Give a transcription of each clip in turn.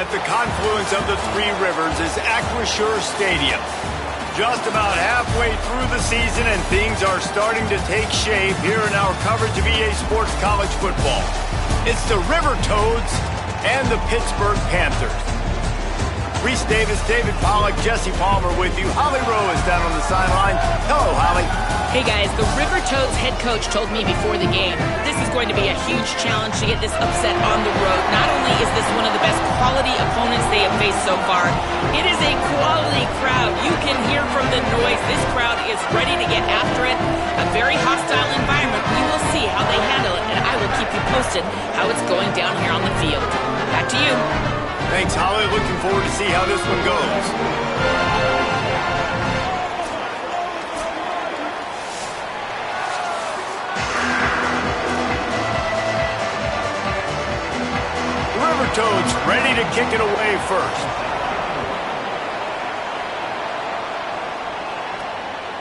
at the confluence of the three rivers is Acrisure Stadium. Just about halfway through the season, and things are starting to take shape here in our coverage of EA Sports College Football. It's the River Toads and the Pittsburgh Panthers. Reese Davis, David Pollack, Jesse Palmer with you. Holly Rowe is down on the sideline. Hello, Holly. Hey guys, the River Toads head coach told me before the game, this is going to be a huge challenge to get this upset on the road. Not only is this one of the best quality opponents they have faced so far, it is a quality crowd. You can hear from the noise. This crowd is ready to get after it. A very hostile environment. We will see how they handle it, and I will keep you posted how it's going down here on the field. Back to you. Thanks, Holly. Looking forward to see how this one goes. Toads ready to kick it away first.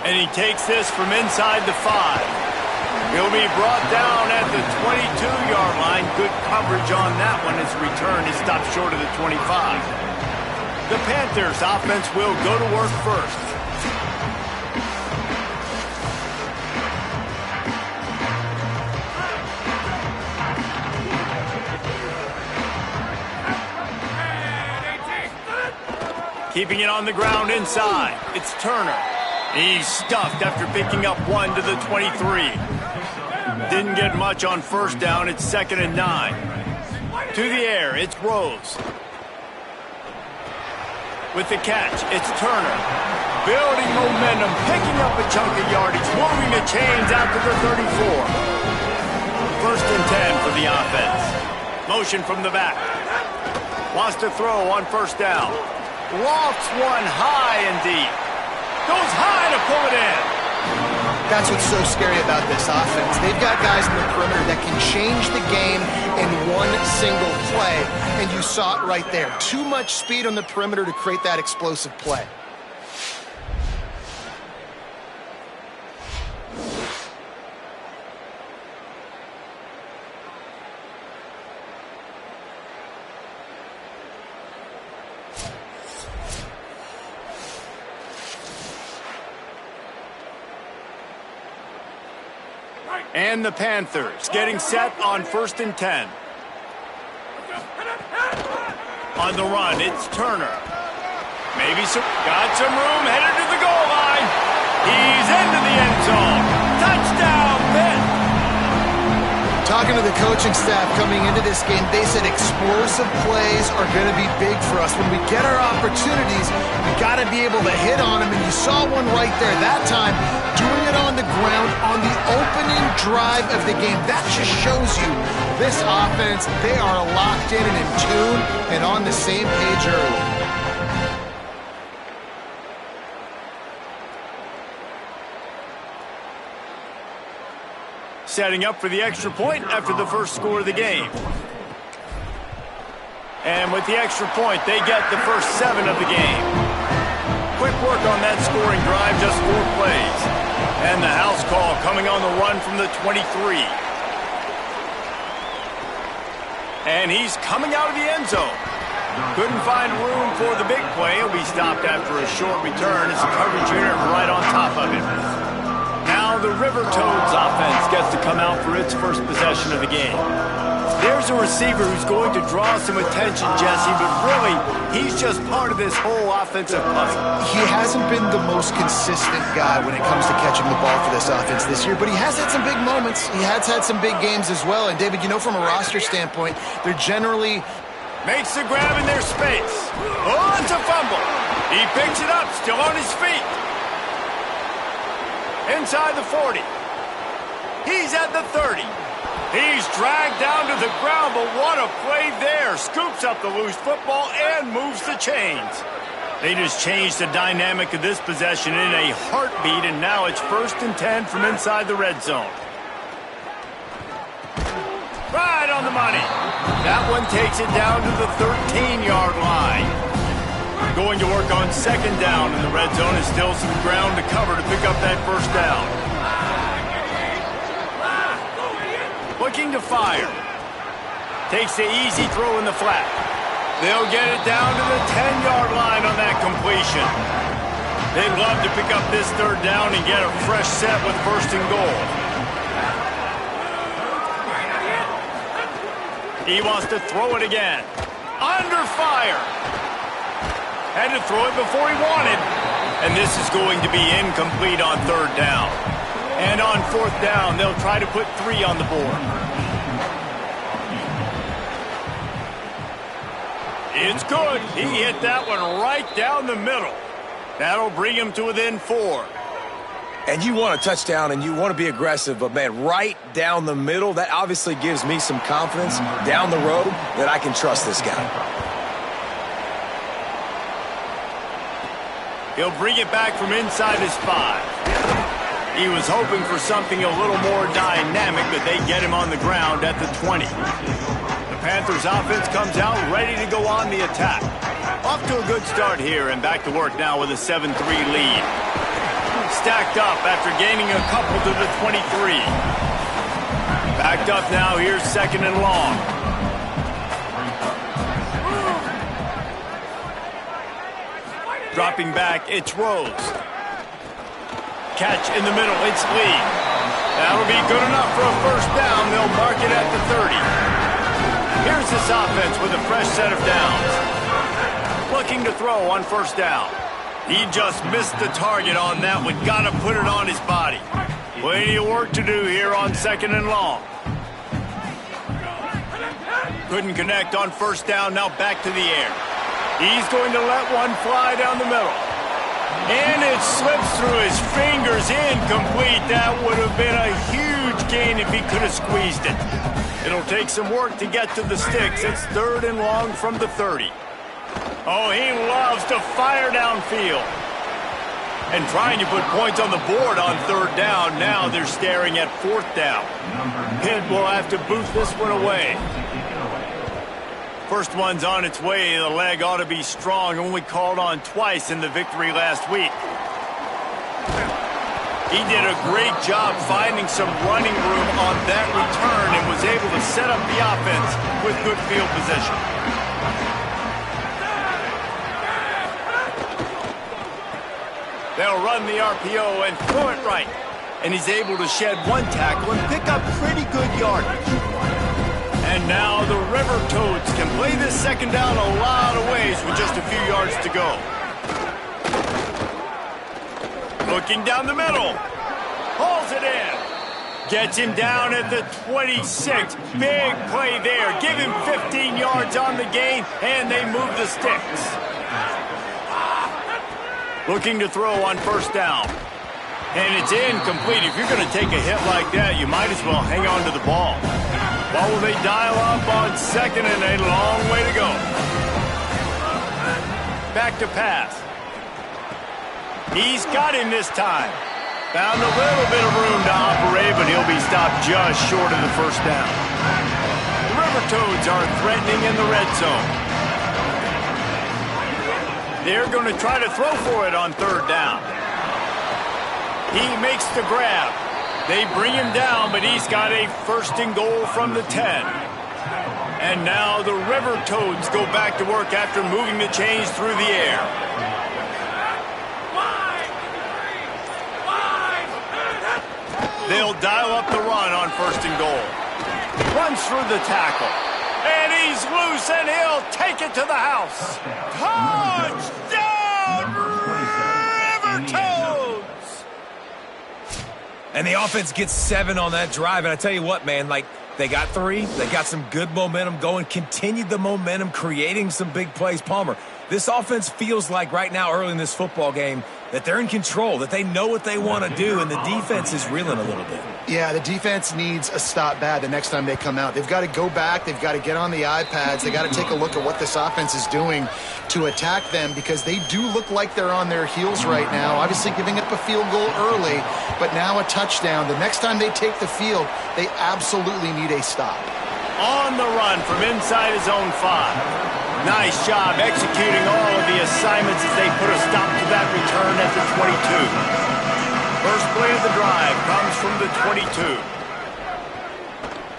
And he takes this from inside the 5. He'll be brought down at the 22-yard line. Good coverage on that one. His return is stopped short of the 25. The Panthers offense will go to work first. Keeping it on the ground inside. It's Turner. He's stuffed after picking up 1 to the 23. Didn't get much on first down. It's 2nd and 9. To the air, it's Rose. With the catch, it's Turner. Building momentum, picking up a chunk of yardage, moving the chains out to the 34. 1st and 10 for the offense. Motion from the back. Wants to throw on first down. Lofts one high and deep. Goes high to pull it in. That's what's so scary about this offense. They've got guys in the perimeter that can change the game in one single play, and you saw it right there. Too much speed on the perimeter to create that explosive play. And the Panthers getting set on 1st and 10. On the run, it's Turner. Got some room, headed to the goal line. He's into the end zone. Touchdown, Pitt. Talking to the coaching staff coming into this game, they said explosive plays are going to be big for us. When we get our opportunities, we got to be able to hit on them, and you saw one right there that time, doing it on the ground on the opening drive of the game. That just shows you this offense, they are locked in and in tune and on the same page early. Setting up for the extra point after the first score of the game. And with the extra point, they get the first 7 of the game. Quick work on that scoring drive, just 4 plays. And the house call coming on the run from the 23. And he's coming out of the end zone. Couldn't find room for the big play. He'll be stopped after a short return. It's a coverage unit right on top of him. Now the River Toads offense gets to come out for its first possession of the game. There's a receiver who's going to draw some attention, Jesse, but really, he's just part of this whole offensive puzzle. He hasn't been the most consistent guy when it comes to catching the ball for this offense this year, but he has had some big moments. He has had some big games as well. And, David, you know, from a roster standpoint, they're generally... Makes the grab in their space. Oh, it's a fumble. He picks it up, still on his feet. Inside the 40. He's at the 30. He's dragged down to the ground, but what a play there. Scoops up the loose football and moves the chains. They just changed the dynamic of this possession in a heartbeat, and now it's 1st and 10 from inside the red zone. Right on the money. That one takes it down to the 13-yard line. Going to work on 2nd down in the red zone, and still some ground to cover to pick up that first down. Looking to fire. Takes the easy throw in the flat. They'll get it down to the 10-yard line on that completion. They'd love to pick up this third down and get a fresh set with first and goal. He wants to throw it again. Under fire. Had to throw it before he wanted. And this is going to be incomplete on third down. And on fourth down, they'll try to put 3 on the board. It's good. He hit that one right down the middle. That'll bring him to within 4. And you want a touchdown and you want to be aggressive, but, man, right down the middle, that obviously gives me some confidence down the road that I can trust this guy. He'll bring it back from inside his 5. He was hoping for something a little more dynamic, but they get him on the ground at the 20. The Panthers offense comes out ready to go on the attack. Off to a good start here and back to work now with a 7-3 lead. Stacked up after gaining a couple to the 23. Backed up now, here's second and long. Dropping back, it's Rose. Catch in the middle, it's Lee. That'll be good enough for a first down. They'll mark it at the 30. Here's this offense with a fresh set of downs. Looking to throw on first down. He just missed the target on that one. Got to put it on his body. Plenty of work to do here on second and long. Couldn't connect on first down. Now back to the air. He's going to let one fly down the middle. And it slips through his fingers. Incomplete. That would have been a huge gain if he could have squeezed it. It'll take some work to get to the sticks. It's third and long from the 30. Oh, he loves to fire downfield. And trying to put points on the board on third down. Now they're staring at fourth down. Pitt will have to boot this one away. First one's on its way. The leg ought to be strong. Only called on twice in the victory last week. He did a great job finding some running room on that return and was able to set up the offense with good field position. They'll run the RPO and throw it right. And he's able to shed one tackle and pick up pretty good yardage. And now the River Toads can play this second down a lot of ways with just a few yards to go. Looking down the middle. Hauls it in. Gets him down at the 26. Big play there. Give him 15 yards on the gain, and they move the sticks. Looking to throw on first down. And it's incomplete. If you're going to take a hit like that, you might as well hang on to the ball. Well, will they dial up on second and a long way to go? Back to pass. He's got him this time. Found a little bit of room to operate, but he'll be stopped just short of the first down. The River Toads are threatening in the red zone. They're going to try to throw for it on third down. He makes the grab. They bring him down, but he's got a first and goal from the 10. And now the River Toads go back to work after moving the chains through the air. They'll dial up the run on first and goal. Runs through the tackle. And he's loose, and he'll take it to the house. Touchdown, River Toads! And the offense gets 7 on that drive. And I tell you what, man, like, they got 3. They got some good momentum going, continued the momentum, creating some big plays. Palmer, this offense feels like right now, early in this football game, that they're in control, that they know what they want to do, and the defense is reeling a little bit. Yeah, the defense needs a stop bad the next time they come out. They've got to go back. They've got to get on the iPads. They've got to take a look at what this offense is doing to attack them, because they do look like they're on their heels right now. Obviously giving up a field goal early, but now a touchdown. The next time they take the field, they absolutely need a stop. On the run from inside his own 5. Nice job executing all of the assignments as they put a stop to that return at the 22. First play of the drive comes from the 22.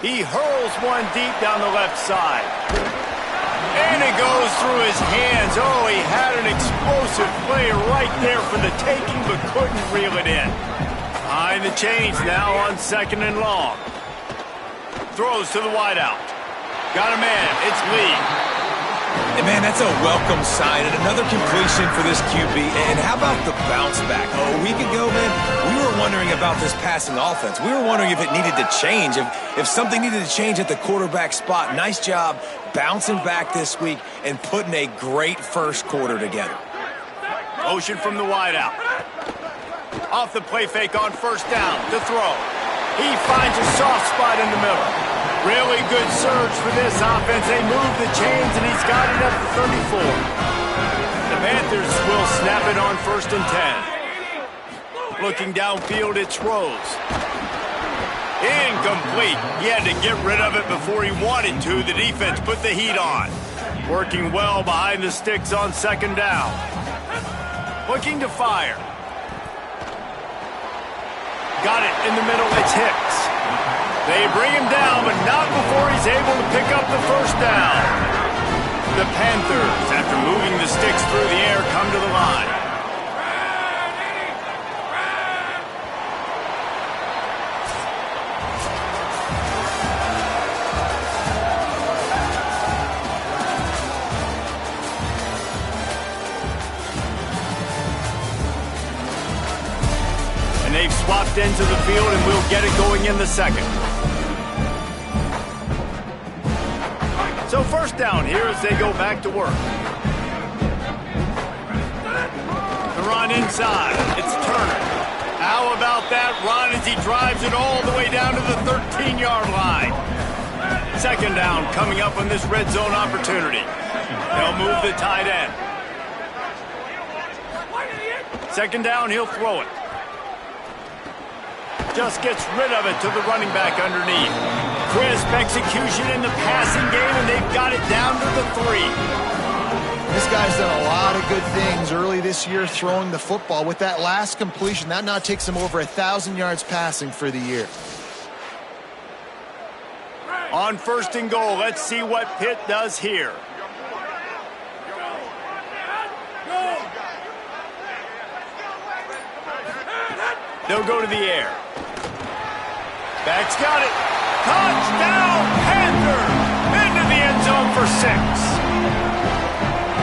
He hurls one deep down the left side. And it goes through his hands. Oh, he had an explosive play right there for the taking, but couldn't reel it in. Behind the chains now on 2nd and long. Throws to the wideout. Got a man. It's Lee. And man, that's a welcome sign and another completion for this QB. And how about the bounce back? A week ago, man, we were wondering about this passing offense. We were wondering if it needed to change, if something needed to change at the quarterback spot. Nice job bouncing back this week and putting a great first quarter together. Motion from the wideout. Off the play fake on 1st down to throw. He finds a soft spot in the middle. Really good surge for this offense. They move the chains, and he's got it up to 34. The Panthers will snap it on 1st and 10. Looking downfield, it's Rose. Incomplete. He had to get rid of it before he wanted to. The defense put the heat on. Working well behind the sticks on 2nd down. Looking to fire. Got it in the middle. It's Hicks. They bring him down, but not before he's able to pick up the 1st down. The Panthers, after moving the sticks through the air, come to the line. And they've swapped ends of the field, and we'll get it going in the 2nd. So 1st down here as they go back to work. The run inside. It's Turner. How about that run as he drives it all the way down to the 13-yard line? 2nd down coming up on this red zone opportunity. They'll move the tight end. 2nd down, he'll throw it. Just gets rid of it to the running back underneath. Crisp execution in the passing game, and they've got it down to the 3. This guy's done a lot of good things early this year throwing the football. With that last completion, that now takes him over 1,000 yards passing for the year. On 1st and goal, let's see what Pitt does here. They'll go to the air. Back's got it. Touchdown, Panthers! Into the end zone for 6.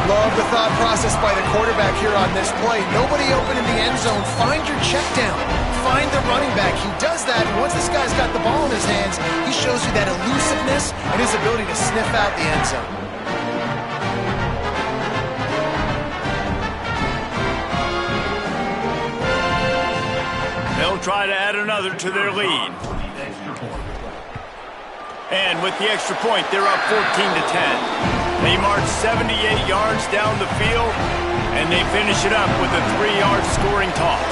Love the thought process by the quarterback here on this play. Nobody open in the end zone. Find your check down. Find the running back. He does that, and once this guy's got the ball in his hands, he shows you that elusiveness and his ability to sniff out the end zone. They'll try to add another to their lead. And with the extra point, they're up 14-10. They march 78 yards down the field, and they finish it up with a 3-yard scoring toss.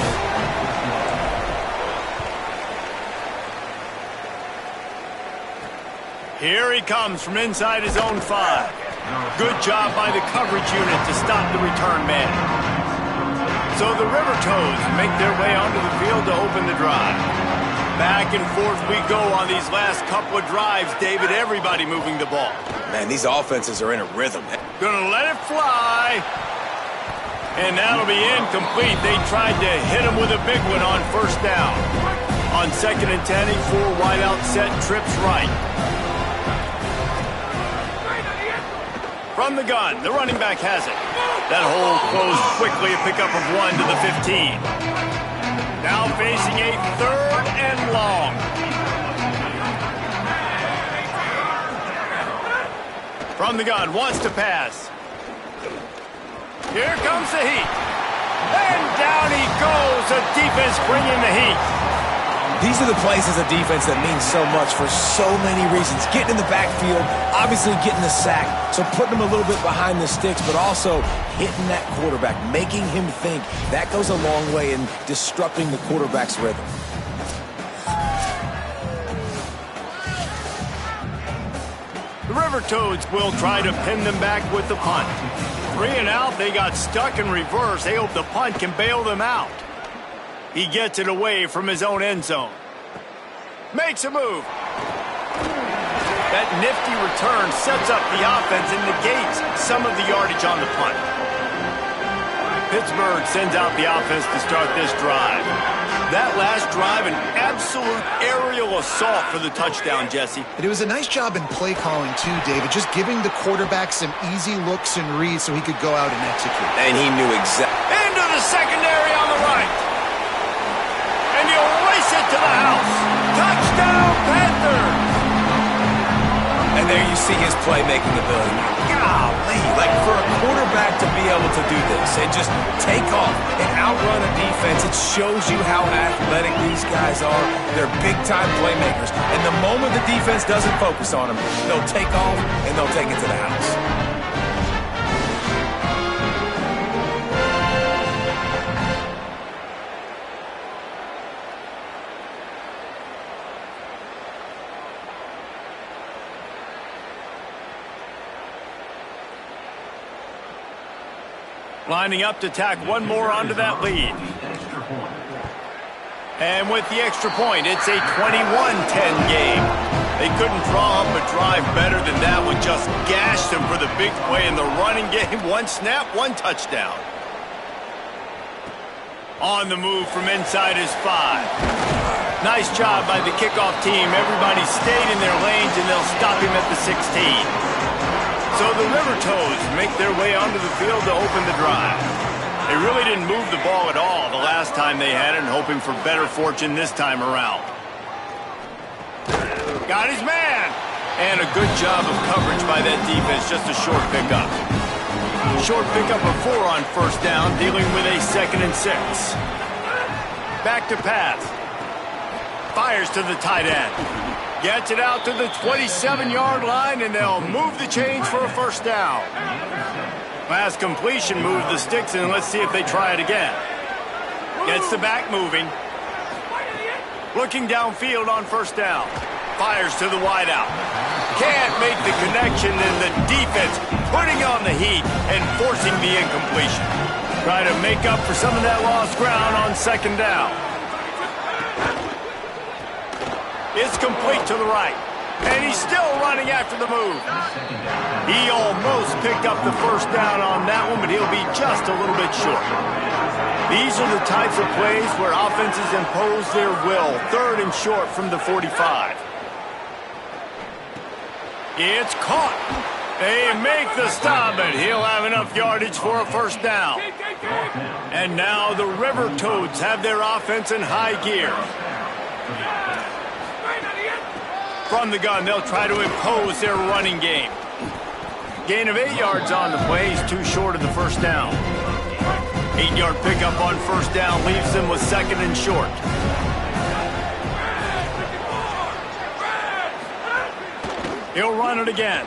Here he comes from inside his own 5. Good job by the coverage unit to stop the return man. So the River Toads make their way onto the field to open the drive. Back and forth we go on these last couple of drives, David. Everybody moving the ball. Man, these offenses are in a rhythm. Gonna let it fly. And that'll be incomplete. They tried to hit him with a big one on 1st down. On 2nd and 10, he 4 wide out set, trips right. From the gun, the running back has it. That hole closed quickly, a pickup of 1 to the 15. Now facing a 3rd and long. From the gun, wants to pass. Here comes the heat. And down he goes. The defense bringing the heat. These are the plays as a defense that mean so much for so many reasons. Getting in the backfield, obviously getting the sack, so putting him a little bit behind the sticks, but also hitting that quarterback, making him think. That goes a long way in disrupting the quarterback's rhythm. The River Toads will try to pin them back with the punt. 3 and out, they got stuck in reverse. They hope the punt can bail them out. He gets it away from his own end zone. Makes a move. That nifty return sets up the offense and negates some of the yardage on the punt. Pittsburgh sends out the offense to start this drive. That last drive, an absolute aerial assault for the touchdown, Jesse. It was a nice job in play calling, too, David, just giving the quarterback some easy looks and reads so he could go out and execute. And he knew exactly. Into the secondary on the right. And he'll race it to the house. Touchdown, Panthers! And there you see his playmaking ability. Golly, like for a quarterback to be able to do this and just take off and outrun a defense, it shows you how athletic these guys are. They're big-time playmakers. And the moment the defense doesn't focus on them, they'll take off and they'll take it to the house. Lining up to tack one more onto that lead. And with the extra point, it's a 21-10 game. They couldn't draw up a drive better than that one. Just gashed them for the big play in the running game. One snap, one touchdown. On the move from inside his 5. Nice job by the kickoff team. Everybody stayed in their lanes, and they'll stop him at the 16. So the River Toads make their way onto the field to open the drive. They really didn't move the ball at all the last time they had it, and hoping for better fortune this time around. Got his man! And a good job of coverage by that defense, just a short pickup. Short pickup of 4 on first down, dealing with a 2nd and 6. Back to pass. Fires to the tight end. Gets it out to the 27-yard line, and they'll move the chains for a first down. Last completion moved the sticks, and let's see if they try it again. Gets the back moving. Looking downfield on first down. Fires to the wideout. Can't make the connection, and the defense putting on the heat and forcing the incompletion. Try to make up for some of that lost ground on second down. It's complete to the right. And he's still running after the move. He almost picked up the first down on that one, but he'll be just a little bit short. These are the types of plays where offenses impose their will. 3rd and short from the 45. It's caught. They make the stop, but he'll have enough yardage for a first down. And now the River Toads have their offense in high gear. From the gun, they'll try to impose their running game. Gain of 8 yards on the play. He's too short of the first down. 8-yard pickup on first down leaves them with 2nd and short. He'll run it again.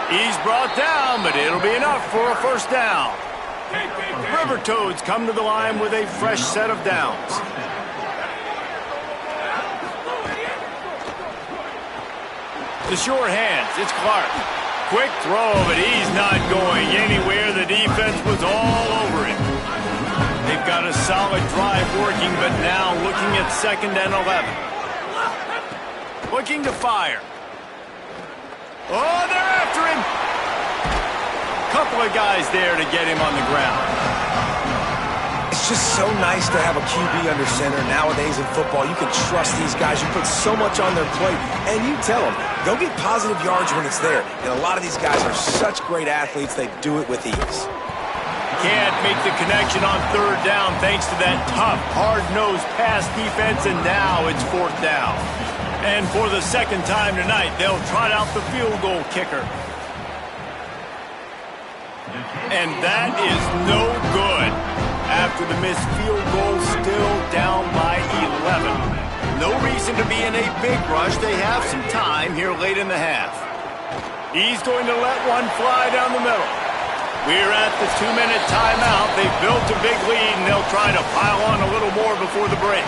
He's brought down, but it'll be enough for a first down. River Toads come to the line with a fresh set of downs. The short hands, it's Clark. Quick throw, but he's not going anywhere. The defense was all over him. They've got a solid drive working, but now looking at 2nd and 11. Looking to fire. Oh, they're after him. Couple of guys there to get him on the ground. It's just so nice to have a QB under center. Nowadays in football, you can trust these guys. You put so much on their plate, and you tell them, go get positive yards when it's there. And a lot of these guys are such great athletes, they do it with ease. Can't make the connection on 3rd down thanks to that tough, hard-nosed pass defense, and now it's 4th down. And for the 2nd time tonight, they'll trot out the field goal kicker. And that is no good. After the missed field goal, still down by 11. No reason to be in a big rush. They have some time here late in the half. He's going to let one fly down the middle. We're at the 2-minute timeout. They've built a big lead, and they'll try to pile on a little more before the break.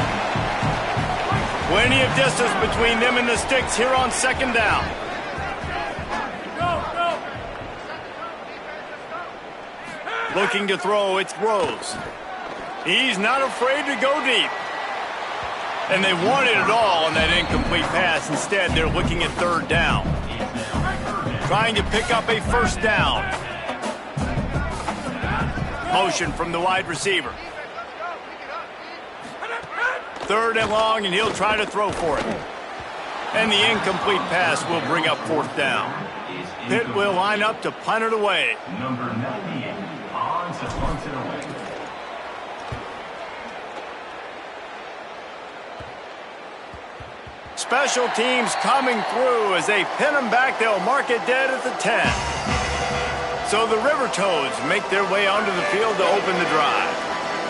Plenty of distance between them and the sticks here on 2nd down. Looking to throw, it's Rose. He's not afraid to go deep. And they wanted it all on that incomplete pass. Instead, they're looking at third down. Trying to pick up a first down. Motion from the wide receiver. Third and long, and he'll try to throw for it. And the incomplete pass will bring up fourth down. Pitt will line up to punt it away. Number 98 on to punt it away. Special teams coming through as they pin them back. They'll mark it dead at the 10. So the River Toads make their way onto the field to open the drive.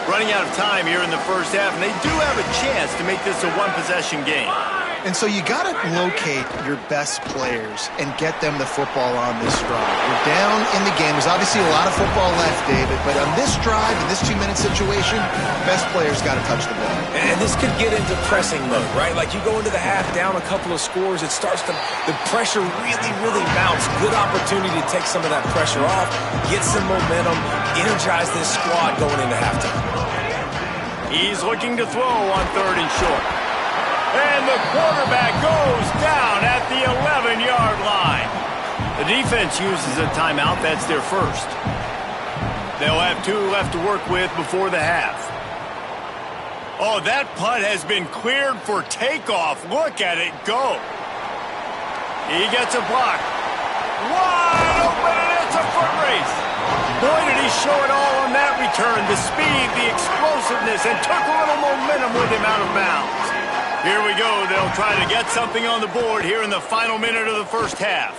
Running out of time here in the first half, and they do have a chance to make this a one-possession game. And so you got to locate your best players and get them the football on this drive. We're down in the game. There's obviously a lot of football left, David, but on this drive, in this 2-minute situation, best players got to touch the ball. And this could get into pressing mode, right? Like you go into the half down a couple of scores, it starts to, the pressure really mounts. Good opportunity to take some of that pressure off, get some momentum, energize this squad going into halftime. He's looking to throw on third and short. And the quarterback goes down at the 11-yard line. The defense uses a timeout. That's their first. They'll have 2 left to work with before the half. Oh, that punt has been cleared for takeoff. Look at it go. He gets a block. Wide open, and it's a foot race. Boy, did he show it all on that return. The speed, the explosiveness, and took a little momentum with him out of bounds. Here we go. They'll try to get something on the board here in the final minute of the first half.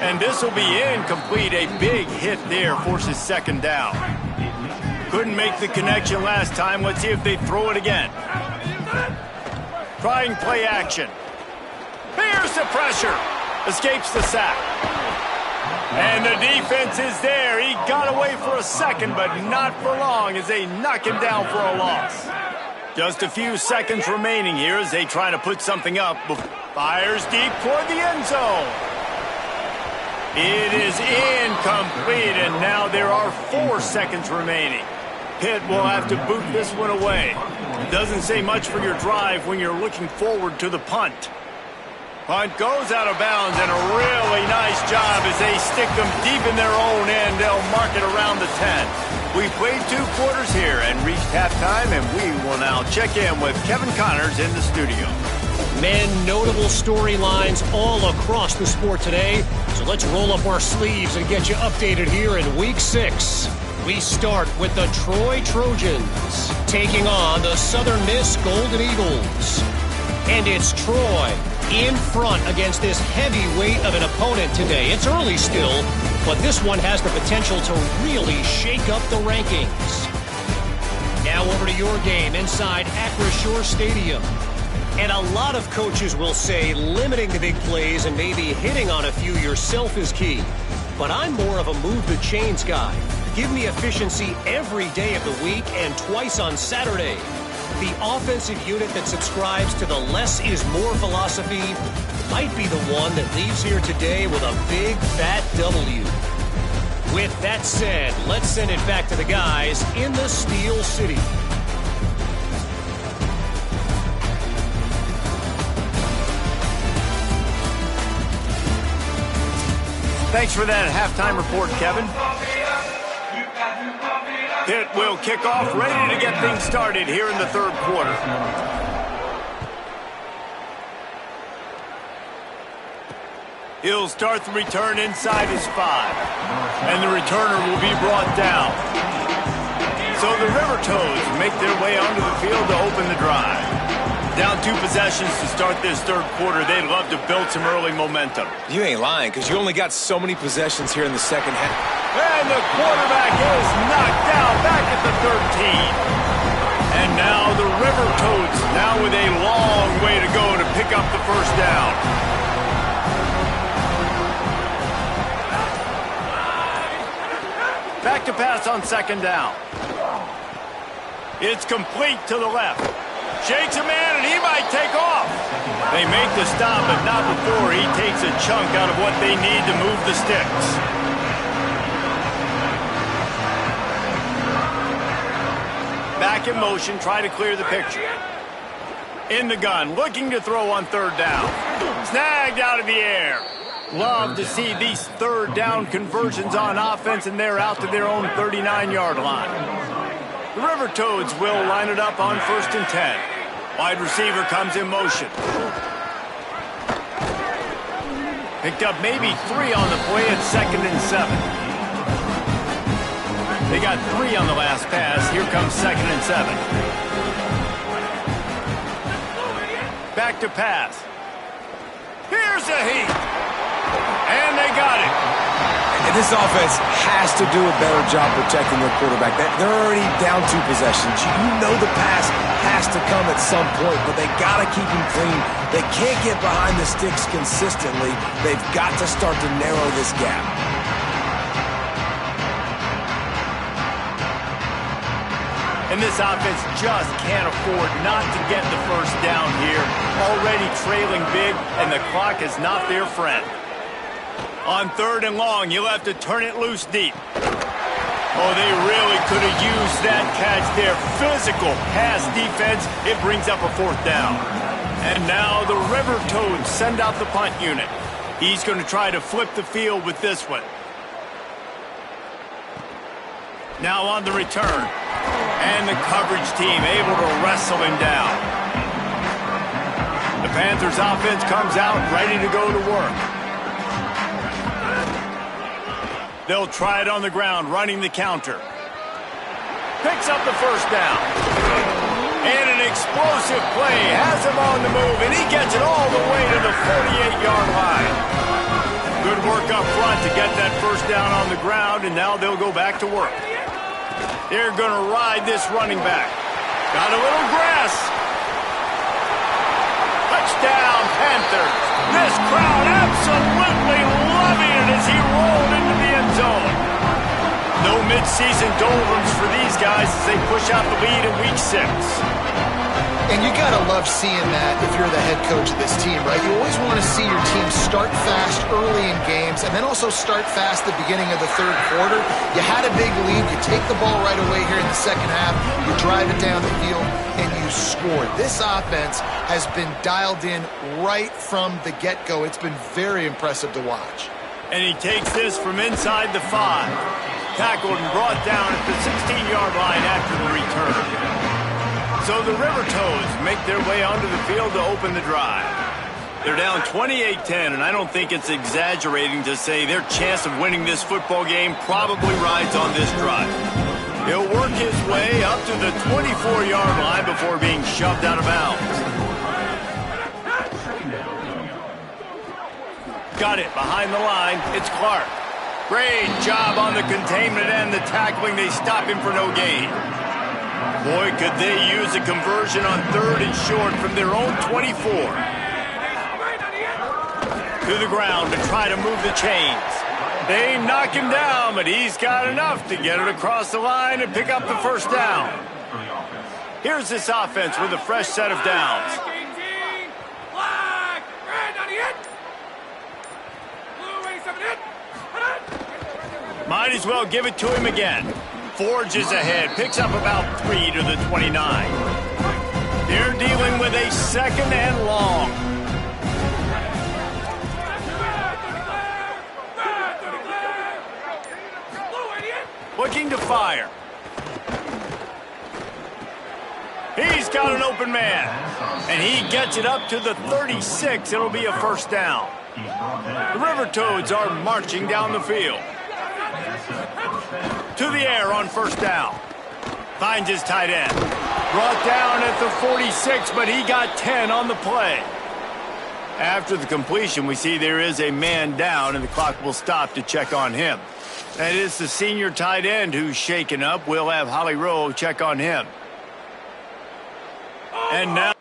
And this will be incomplete. A big hit there forces second down. Couldn't make the connection last time. Let's see if they throw it again. Trying play action. Here's the pressure. Escapes the sack. And the defense is there. He got away for a second, but not for long as they knock him down for a loss. Just a few seconds remaining here as they try to put something up. Fires deep toward the end zone. It is incomplete, and now there are 4 seconds remaining. Pitt will have to boot this one away. It doesn't say much for your drive when you're looking forward to the punt. Punt goes out of bounds, and a really nice job as they stick them deep in their own end. They'll mark it around the 10. We played 2 quarters here and reached halftime, and we will now check in with Kevin Connors in the studio. Men, notable storylines all across the sport today. So let's roll up our sleeves and get you updated here in Week 6. We start with the Troy Trojans taking on the Southern Miss Golden Eagles. And it's Troy in front against this heavyweight of an opponent today. It's early still, but this one has the potential to really shake up the rankings. Now over to your game inside Acrisure Stadium. And a lot of coaches will say limiting the big plays and maybe hitting on a few yourself is key. But I'm more of a move the chains guy. Give me efficiency every day of the week and twice on Saturday. The offensive unit that subscribes to the less is more philosophy might be the one that leaves here today with a big fat W. With that said, let's send it back to the guys in the Steel City. Thanks for that halftime report, Kevin. Pitt will kick off, ready to get things started here in the third quarter. He'll start the return inside his 5. And the returner will be brought down. So the River Toads make their way onto the field to open the drive. Down 2 possessions to start this third quarter. They'd love to build some early momentum. You ain't lying, because you only got so many possessions here in the second half. And the quarterback is knocked down back at the 13. And now the River Toads, now with a long way to go to pick up the first down. Back to pass on second down. It's complete to the left. Shakes a man, and he might take off. They make the stop, but not before he takes a chunk out of what they need to move the sticks. Back back in motion, try to clear the picture. In the gun, looking to throw on third down. Snagged out of the air. Love to see these third down conversions on offense, and they're out to their own 39-yard line. The River Toads will line it up on 1st and 10. Wide receiver comes in motion. Picked up maybe 3 on the play at 2nd and 7. They got 3 on the last pass. Here comes 2nd and 7. Back to pass. Here's a heat. And they got it. And this offense has to do a better job protecting their quarterback. They're already down 2 possessions. You know the pass has to come at some point, but they got to keep him clean. They can't get behind the sticks consistently. They've got to start to narrow this gap. And this offense just can't afford not to get the first down here. Already trailing big, and the clock is not their friend. On 3rd and long, you'll have to turn it loose deep. Oh, they really could have used that catch there. Physical pass defense. It brings up a 4th down. And now the River Toads send out the punt unit. He's going to try to flip the field with this one. Now on the return. And the coverage team able to wrestle him down. The Panthers offense comes out ready to go to work. They'll try it on the ground, running the counter. Picks up the 1st down. And an explosive play has him on the move, and he gets it all the way to the 48-yard line. Good work up front to get that 1st down on the ground, and now they'll go back to work. They're going to ride this running back. Got a little grass. Touchdown, Panthers. This crowd absolutely loving it as he rolled into the end zone. No midseason doldrums for these guys as they push out the lead in Week 6. And you got to love seeing that if you're the head coach of this team, right? You always want to see your team start fast early in games and then also start fast at the beginning of the 3rd quarter. You had a big lead. You take the ball right away here in the 2nd half. You drive it down the field, and you scored. This offense has been dialed in right from the get-go. It's been very impressive to watch. And he takes this from inside the 5. Tackled and brought down at the 16-yard line after the return. So the River Toads make their way onto the field to open the drive. They're down 28-10, and I don't think it's exaggerating to say their chance of winning this football game probably rides on this drive. He'll work his way up to the 24-yard line before being shoved out of bounds. Got it behind the line. It's Clark. Great job on the containment and the tackling. They stop him for no gain. Boy, could they use a conversion on 3rd and short from their own 24. To the ground to try to move the chains. They knock him down, but he's got enough to get it across the line and pick up the 1st down. Here's this offense with a fresh set of downs. Might as well give it to him again. Forges ahead, picks up about 3 to the 29. They're dealing with a 2nd and long. Looking to fire. He's got an open man. And he gets it up to the 36. It'll be a 1st down. The River Toads are marching down the field. To the air on 1st down. Finds his tight end. Brought down at the 46, but he got 10 on the play. After the completion, we see there is a man down, and the clock will stop to check on him. That is the senior tight end who's shaken up. We'll have Holly Rowe check on him. And now...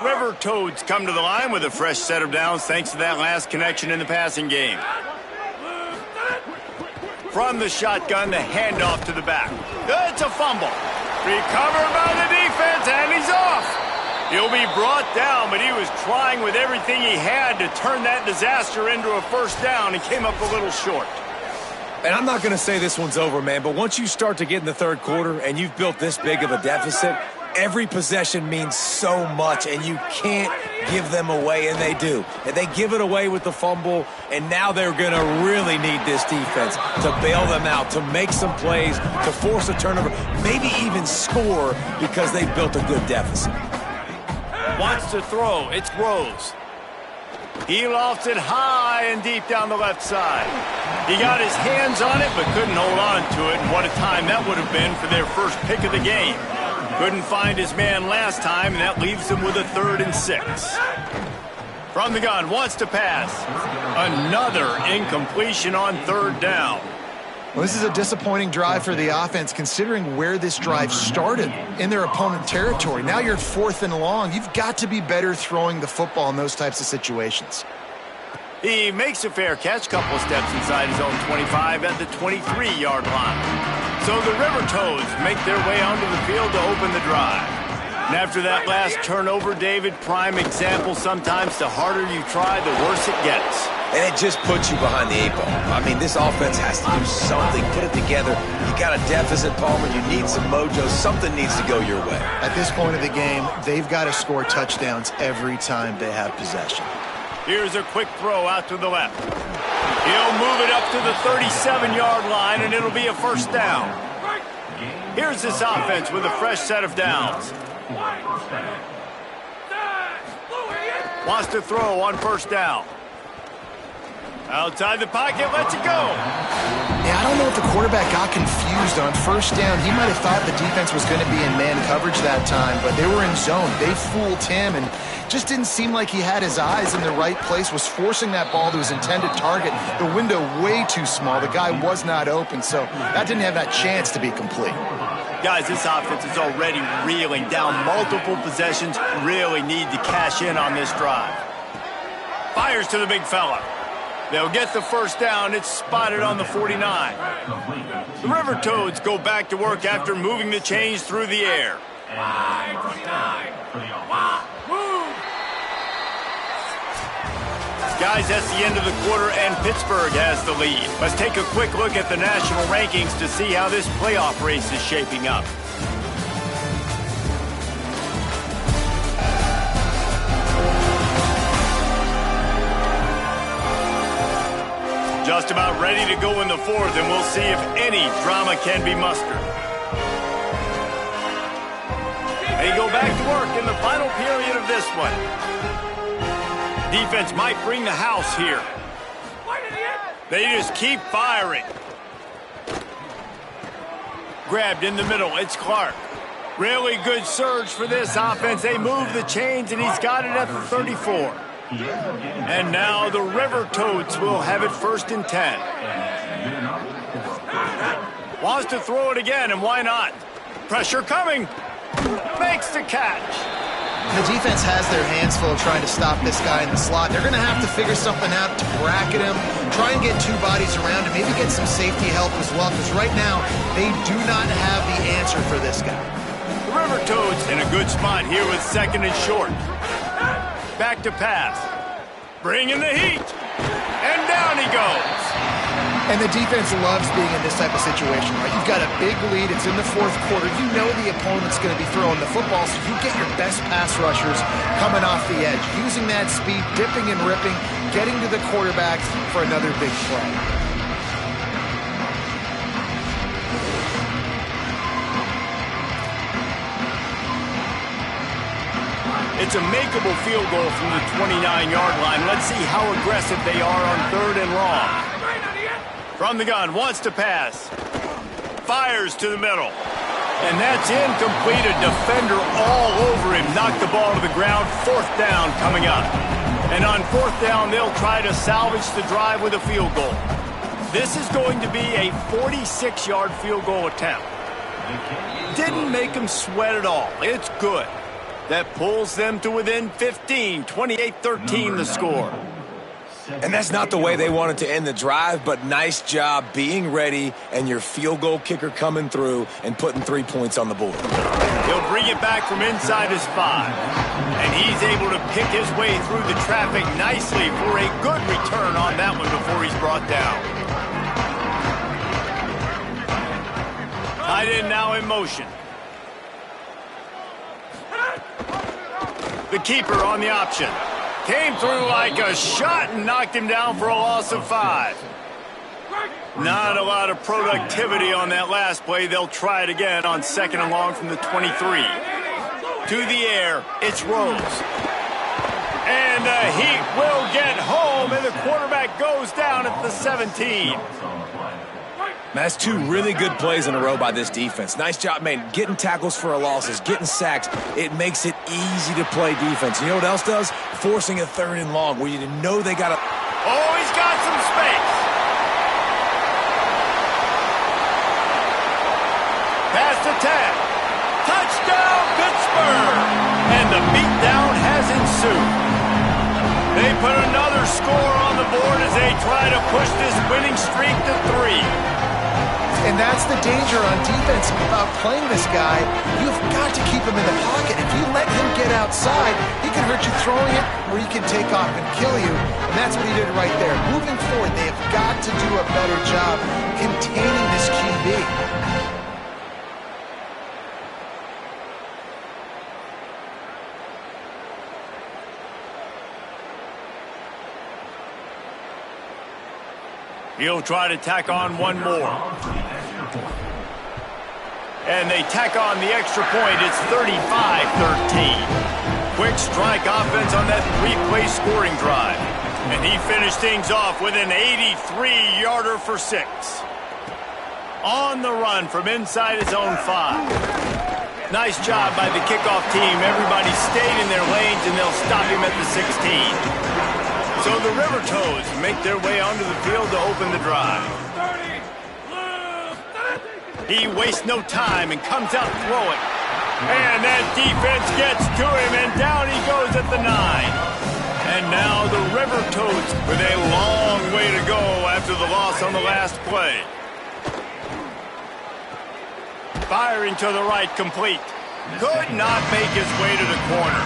River Toads come to the line with a fresh set of downs thanks to that last connection in the passing game. From the shotgun, the handoff to the back. It's a fumble. Recovered by the defense, and he's off. He'll be brought down, but he was trying with everything he had to turn that disaster into a first down and came up a little short. And I'm not going to say this one's over, man, but once you start to get in the third quarter and you've built this big of a deficit, every possession means so much, and you can't give them away, and they do. And they give it away with the fumble, and now they're going to really need this defense to bail them out, to make some plays, to force a turnover, maybe even score because they've built a good deficit. Wants to throw. It's Rose. He lofts it high and deep down the left side. He got his hands on it, but couldn't hold on to it, and what a time that would have been for their first pick of the game. Couldn't find his man last time, and that leaves him with a 3rd and 6. From the gun, wants to pass. Another incompletion on 3rd down. Well, this is a disappointing drive for the offense, considering where this drive started in their opponent territory. Now you're 4th and long. You've got to be better throwing the football in those types of situations. He makes a fair catch, couple of steps inside his own 25 at the 23-yard line. So the River Toads make their way onto the field to open the drive. And after that last turnover, David, prime example, sometimes the harder you try, the worse it gets. And it just puts you behind the 8 ball. I mean, this offense has to do something, put it together. You got a deficit, Palmer. You need some mojo. Something needs to go your way. At this point of the game, they've got to score touchdowns every time they have possession. Here's a quick throw out to the left. He'll move it up to the 37-yard line, and it'll be a first down. Here's this offense with a fresh set of downs. Wants to throw on first down. Outside the pocket, lets it go. Yeah, I don't know if the quarterback got confused on first down. He might have thought the defense was going to be in man coverage that time, but they were in zone. They fooled him and just didn't seem like he had his eyes in the right place, was forcing that ball to his intended target. The window way too small. The guy was not open, so that didn't have that chance to be complete. Guys, this offense is already reeling down multiple possessions. Really need to cash in on this drive. Fires to the big fella. They'll get the first down. It's spotted on the 49. The River Toads go back to work after moving the chains through the air. Guys, that's the end of the quarter, and Pittsburgh has the lead. Let's take a quick look at the national rankings to see how this playoff race is shaping up. Just about ready to go in the 4th, and we'll see if any drama can be mustered. They go back to work in the final period of this one. Defense might bring the house here. They just keep firing. Grabbed in the middle, it's Clark. Really good surge for this offense. They move the chains, and he's got it at the 34. And now the River Toads will have it 1st and 10. Wants to throw it again, and why not? Pressure coming. Makes the catch. The defense has their hands full trying to stop this guy in the slot. They're going to have to figure something out to bracket him, try and get 2 bodies around him, maybe get some safety help as well, because right now they do not have the answer for this guy. The River Toads in a good spot here with 2nd and short. Back to pass. Bringing the heat. And down he goes. And the defense loves being in this type of situation, right? You've got a big lead. It's in the 4th quarter. You know the opponent's going to be throwing the football, so you get your best pass rushers coming off the edge, using that speed, dipping and ripping, getting to the quarterbacks for another big play. It's a makeable field goal from the 29-yard line. Let's see how aggressive they are on 3rd and long. From the gun, wants to pass. Fires to the middle. And that's incomplete. A defender all over him. Knocked the ball to the ground. 4th down coming up. And on 4th down, they'll try to salvage the drive with a field goal. This is going to be a 46-yard field goal attempt. Didn't make him sweat at all. It's good. That pulls them to within 15, 28-13 the score. And that's not the way they wanted to end the drive, but nice job being ready and your field goal kicker coming through and putting 3 points on the board. He'll bring it back from inside his 5. And he's able to pick his way through the traffic nicely for a good return on that one before he's brought down. Tight end now in motion. The keeper on the option. Came through like a shot and knocked him down for a loss of 5. Not a lot of productivity on that last play. They'll try it again on 2nd and long from the 23. To the air, it's Rose. And the Heat will get home, and the quarterback goes down at the 17. That's 2 really good plays in a row by this defense. Nice job, man, getting tackles for a losses, getting sacks. It makes it easy to play defense. You know what else does? Forcing a 3rd and long where you know they got to... Oh, he's got some space. Pass to Ted. Touchdown, Pittsburgh. And the beatdown has ensued. They put another score on the board as they try to push this winning streak to 3. And that's the danger on defense about playing this guy. You've got to keep him in the pocket. If you let him get outside, he can hurt you throwing it, or he can take off and kill you. And that's what he did right there. Moving forward, they have got to do a better job containing this QB. He'll try to tack on one more. And they tack on the extra point. It's 35-13. Quick strike offense on that 3-play scoring drive. And he finished things off with an 83-yarder for 6. On the run from inside his own 5. Nice job by the kickoff team. Everybody stayed in their lanes, and they'll stop him at the 16. So the River Toads make their way onto the field to open the drive. He wastes no time and comes out throwing. And that defense gets to him, and down he goes at the 9. And now the River Toads with a long way to go after the loss on the last play. Firing to the right, complete. Could not make his way to the corner.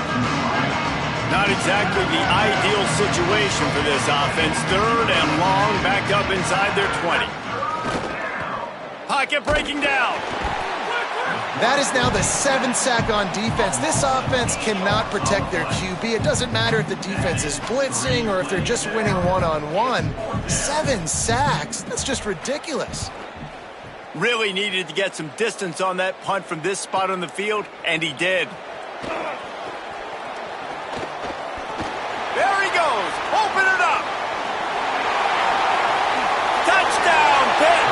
Not exactly the ideal situation for this offense. 3rd and long, back up inside their 20. Pocket breaking down. That is now the 7th sack on defense. This offense cannot protect their QB. It doesn't matter if the defense is blitzing or if they're just winning one-on-one. 7 sacks? That's just ridiculous. Really needed to get some distance on that punt from this spot on the field, and he did. There he goes. Open it up. Touchdown, Pitt.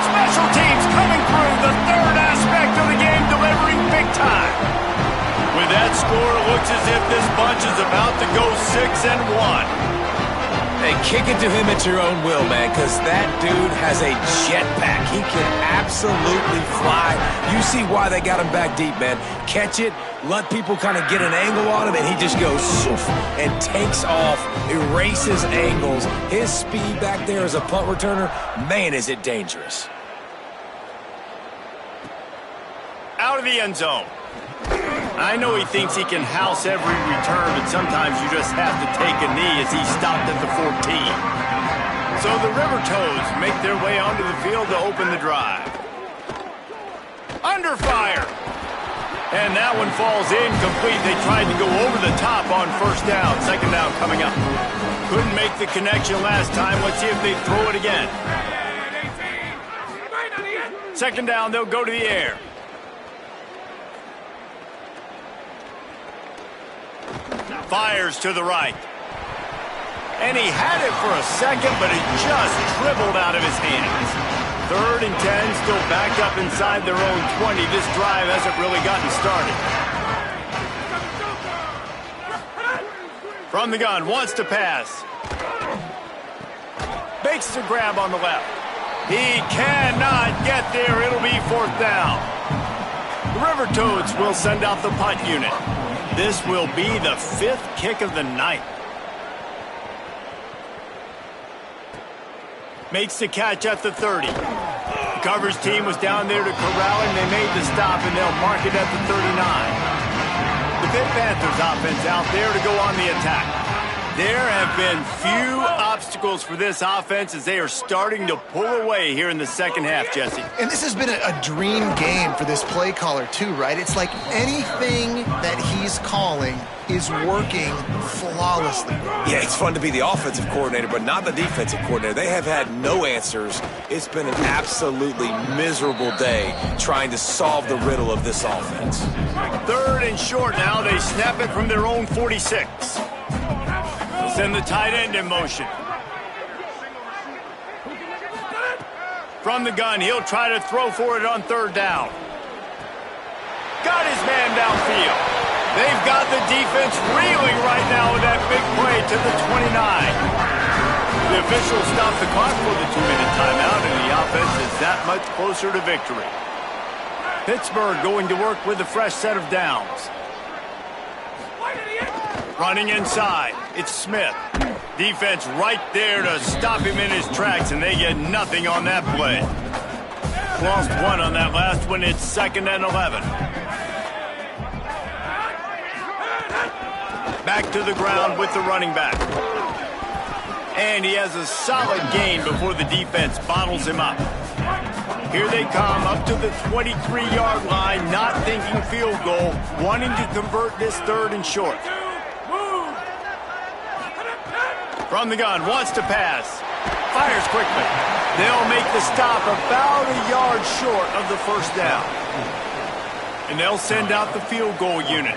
Special teams coming through. The 3rd aspect of the game, delivering big time. With that score, it looks as if this bunch is about to go 6-1. Hey, kick it to him at your own will, man, because that dude has a jetpack. He can absolutely fly. You see why they got him back deep, man. Catch it, let people kind of get an angle on him, and he just goes shoof, and takes off, erases angles. His speed back there as a punt returner, man, is it dangerous. Out of the end zone. I know he thinks he can house every return, but sometimes you just have to take a knee as he stopped at the 14. So the River Toads make their way onto the field to open the drive. Under fire. And that one falls incomplete. They tried to go over the top on 1st down. 2nd down coming up. Couldn't make the connection last time. Let's see if they throw it again. 2nd down, they'll go to the air. Fires to the right. And he had it for a second, but it just dribbled out of his hands. 3rd and 10, still backed up inside their own 20. This drive hasn't really gotten started. From the gun, wants to pass. Makes a grab on the left. He cannot get there. It'll be 4th down. The River Toads will send out the punt unit. This will be the 5th kick of the night. Makes the catch at the 30. The coverage team was down there to corral him. They made the stop, and they'll mark it at the 39. The Pitt Panthers offense out there to go on the attack. There have been few obstacles for this offense as they are starting to pull away here in the second half, Jesse. And this has been a dream game for this play caller too, right? It's like anything that he's calling is working flawlessly. Yeah, it's fun to be the offensive coordinator, but not the defensive coordinator. They have had no answers. It's been an absolutely miserable day trying to solve the riddle of this offense. 3rd and short now. They snap it from their own 46. Send the tight end in motion. From the gun, he'll try to throw for it on 3rd down. Got his man downfield. They've got the defense reeling right now with that big play to the 29. The officials stopped the clock for the 2-minute timeout, and the offense is that much closer to victory. Pittsburgh going to work with a fresh set of downs. Running inside, it's Smith. Defense right there to stop him in his tracks, and they get nothing on that play. Lost 1 on that last one. It's 2nd and 11. Back to the ground with the running back. And he has a solid gain before the defense bottles him up. Here they come up to the 23-yard line, not thinking field goal, wanting to convert this 3rd and short. From the gun, wants to pass. Fires quickly. They'll make the stop about a yard short of the 1st down. And they'll send out the field goal unit.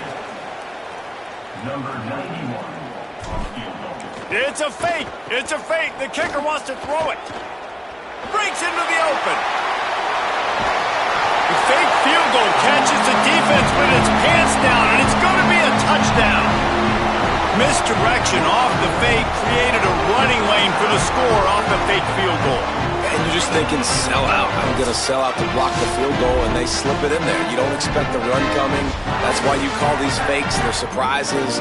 Number 91 on field goal. It's a fake. It's a fake. The kicker wants to throw it. Breaks into the open. The fake field goal catches the defense with its pants down, and it's going to be a touchdown. Misdirection off the fake created a running lane for the score off the fake field goal. And you're just thinking, sell out. I'm going to sell out to block the field goal, and they slip it in there. You don't expect the run coming. That's why you call these fakes. They're surprises.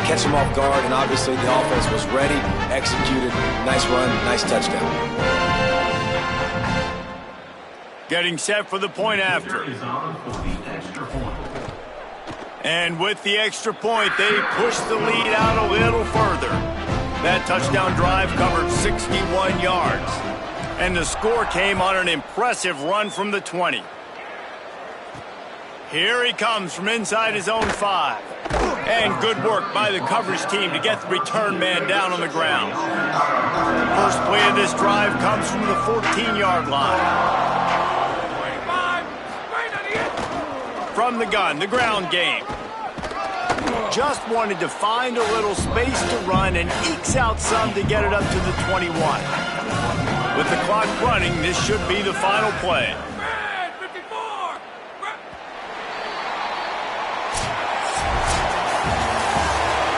Catch them off guard, and obviously the offense was ready, executed. Nice run, nice touchdown. Getting set for the point after. Is on for the extra point. And with the extra point, they push the lead out a little further. That touchdown drive covered 61 yards. And the score came on an impressive run from the 20. Here he comes from inside his own 5. And good work by the coverage team to get the return man down on the ground. First play of this drive comes from the 14-yard line. From the gun, the ground game. Just wanted to find a little space to run and ekes out some to get it up to the 21. With the clock running, this should be the final play.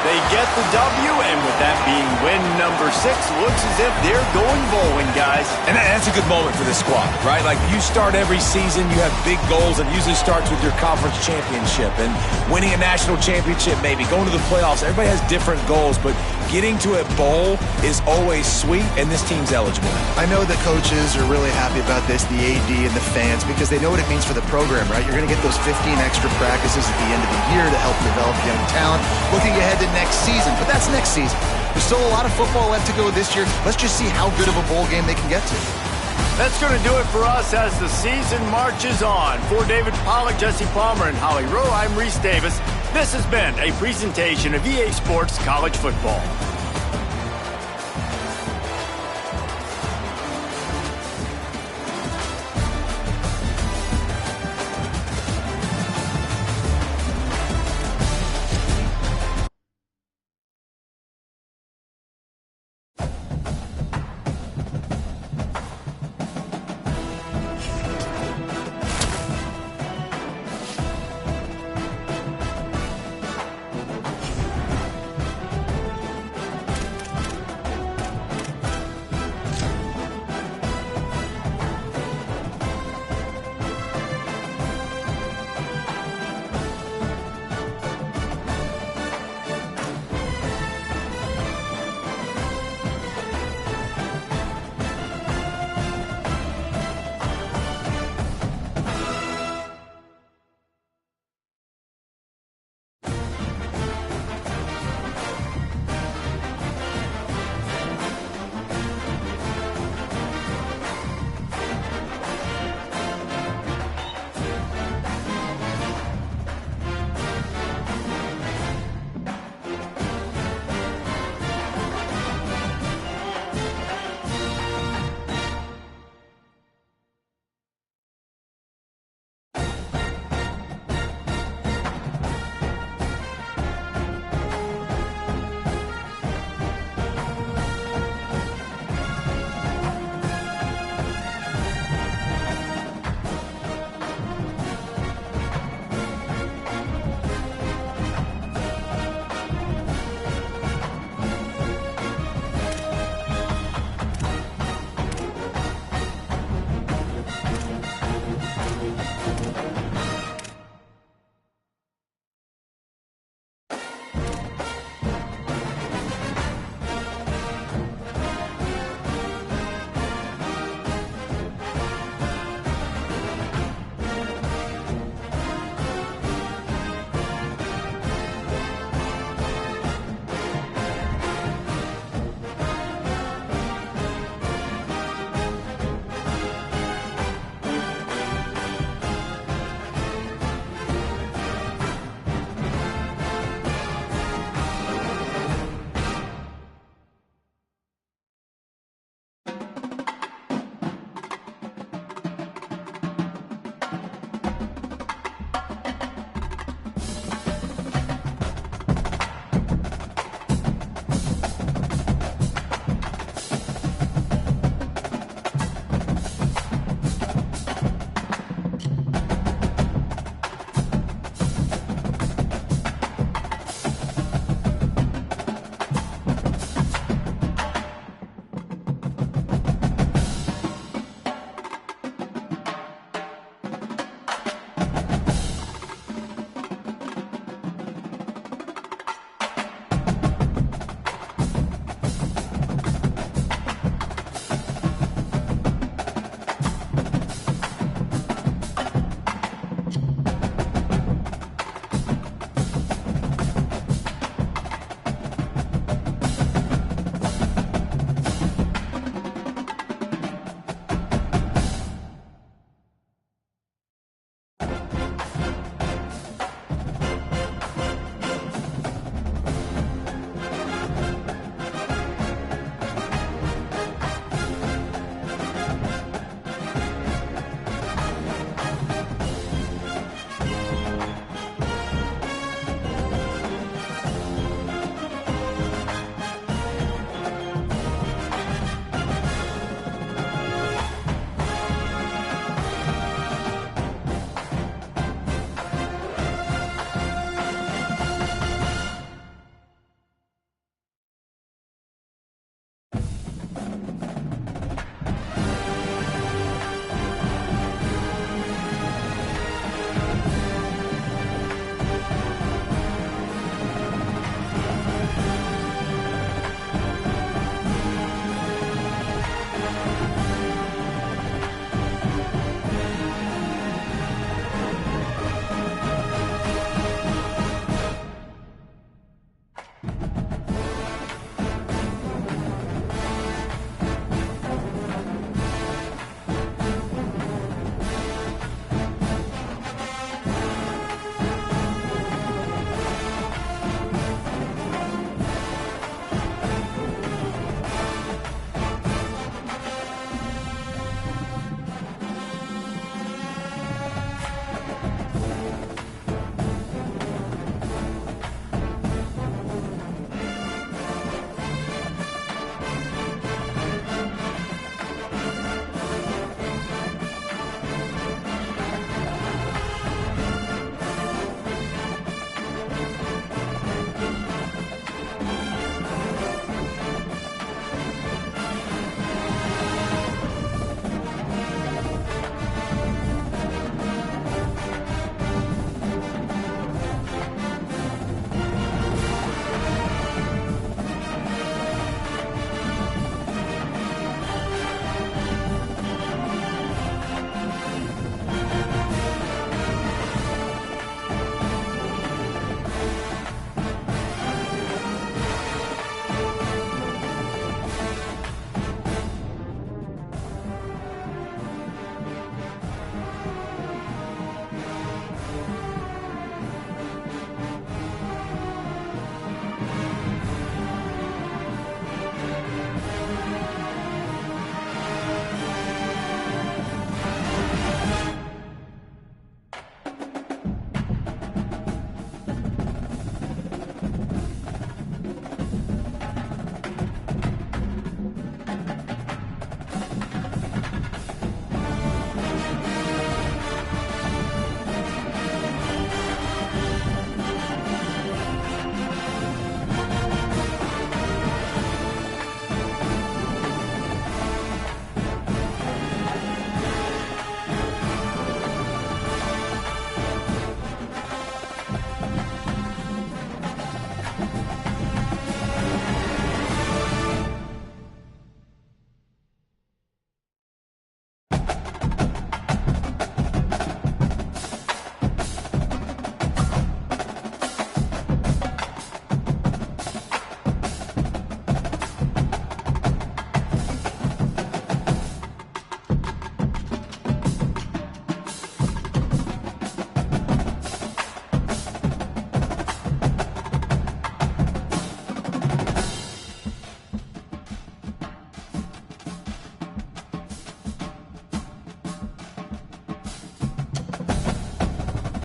They get the W, and with that being win number 6, looks as if they're going bowling, guys. And that's a good moment for this squad, right? Like, you start every season, you have big goals, and it usually starts with your conference championship and winning a national championship, maybe going to the playoffs. Everybody has different goals, but getting to a bowl is always sweet, and this team's eligible. I know the coaches are really happy about this, the AD and the fans, because they know what it means for the program, right? You're going to get those 15 extra practices at the end of the year to help develop young talent. Looking ahead to next season, but that's next season. There's still a lot of football left to go this year. Let's just see how good of a bowl game they can get to. That's going to do it for us as the season marches on. For David Pollack, Jesse Palmer, and Holly Rowe, I'm Reese Davis. This has been a presentation of EA Sports College Football.